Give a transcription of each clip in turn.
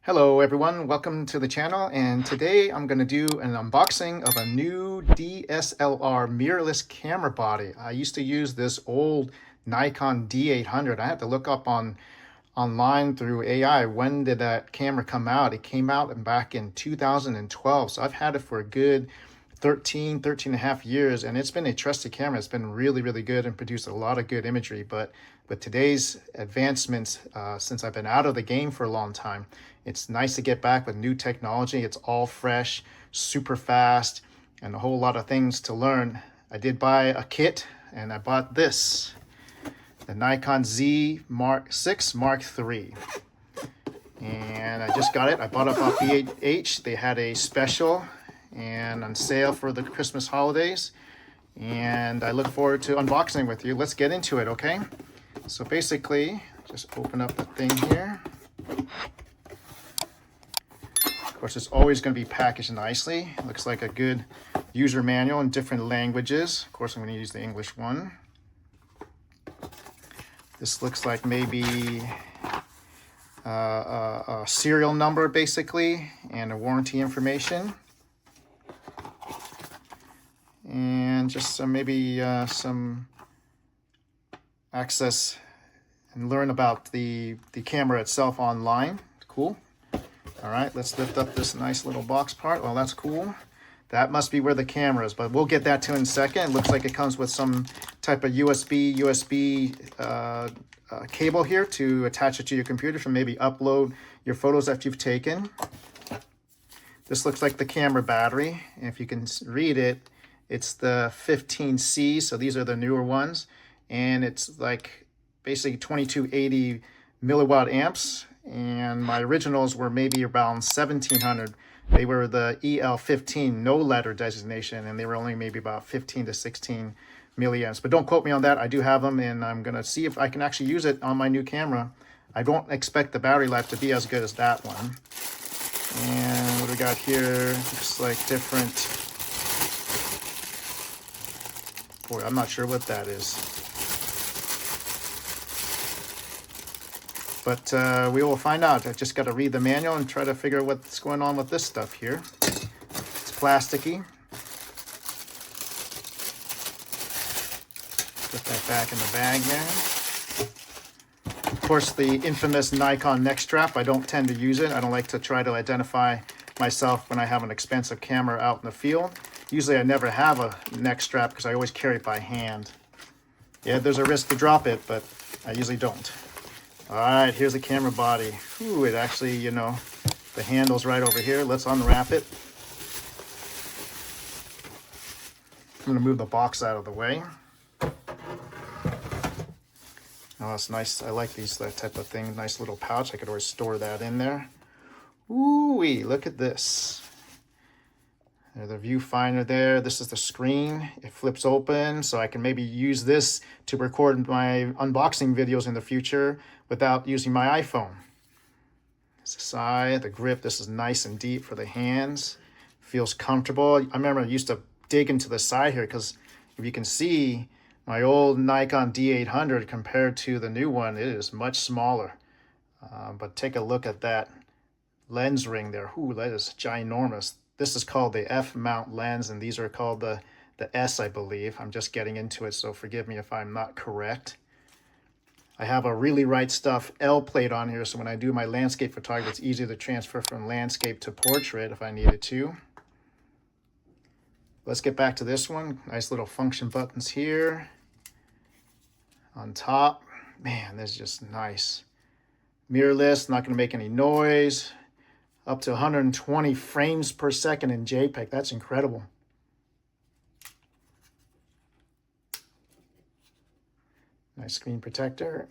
Hello everyone, welcome to the channel, and today I'm going to do an unboxing of a new DSLR mirrorless camera body. I used to use this old Nikon D800. I had to look up online through AI, when did that camera come out? It came out back in 2012, so I've had it for a good 13 and a half years, and it's been a trusted camera. It's been really good and produced a lot of good imagery. But with today's advancements, since I've been out of the game for a long time, it's nice to get back with new technology. It's all fresh, super fast, and a whole lot of things to learn. I did buy a kit, and I bought this, the Nikon Z6 Mark III. And I just got it. I bought it off B8H. They had a special and on sale for the Christmas holidays, and I look forward to unboxing with you. Let's get into it, okay? So basically, just open up the thing here. Of course, it's always going to be packaged nicely. It looks like a good user manual in different languages. Of course, I'm going to use the English one. This looks like maybe a serial number, basically, and a warranty information. And just some access and learn about the camera itself online. Cool. All right, let's lift up this nice little box part. Well, that's cool. That must be where the camera is, but we'll get that to in a second. It looks like it comes with some type of USB cable here to attach it to your computer to maybe upload your photos that you've taken. This looks like the camera battery, and if you can read it, it's the 15C, so these are the newer ones, and it's like basically 2280 milliwatt amps, and my originals were maybe around 1700. They were the EL15 no letter designation, and they were only maybe about 15 to 16 milliamps. But don't quote me on that. I do have them, and I'm gonna see if I can actually use it on my new camera. I don't expect the battery life to be as good as that one. And what we got here looks like different. Boy, I'm not sure what that is. But we will find out. I just got to read the manual and try to figure out what's going on with this stuff here. It's plasticky. Put that back in the bag there. Of course, the infamous Nikon neck strap. I don't tend to use it. I don't like to try to identify myself when I have an expensive camera out in the field. Usually I never have a neck strap because I always carry it by hand. Yeah, there's a risk to drop it, but I usually don't. All right, here's the camera body. Ooh, it actually, you know, the handle's right over here. Let's unwrap it. I'm gonna move the box out of the way. Oh, it's nice. I like that type of thing. Nice little pouch. I could always store that in there. Ooh-wee, look at this. There's the viewfinder there. This is the screen. It flips open, so I can maybe use this to record my unboxing videos in the future without using my iPhone. It's the side, the grip. This is nice and deep for the hands. Feels comfortable. I remember I used to dig into the side here because if you can see, my old Nikon D800 compared to the new one, it is much smaller. But take a look at that lens ring there. Ooh, that is ginormous. This is called the F-mount lens, and these are called the S, I believe. I'm just getting into it, so forgive me if I'm not correct. I have a Really Right Stuff L plate on here, so when I do my landscape photography, it's easy to transfer from landscape to portrait if I needed to. Let's get back to this one. Nice little function buttons here. On top, man, this is just nice. Mirrorless, not gonna make any noise. Up to 120 frames per second in JPEG. That's incredible. Nice screen protector.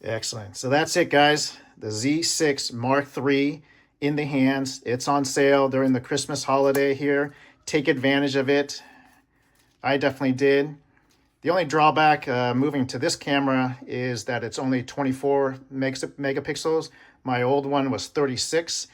Excellent. So that's it, guys. The Z6 Mark III in the hands. It's on sale during the Christmas holiday here. Take advantage of it. I definitely did. The only drawback moving to this camera is that it's only 24 megapixels. My old one was 36.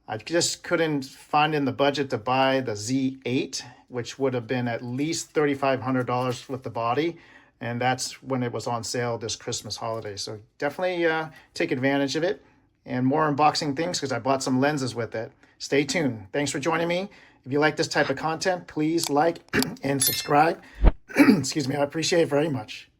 I just couldn't find in the budget to buy the Z8, which would have been at least $3,500 with the body. and that's when it was on sale this Christmas holiday. So definitely take advantage of it, and more unboxing things because I bought some lenses with it. Stay tuned. Thanks for joining me. If you like this type of content, please like and subscribe. Excuse me, I appreciate it very much.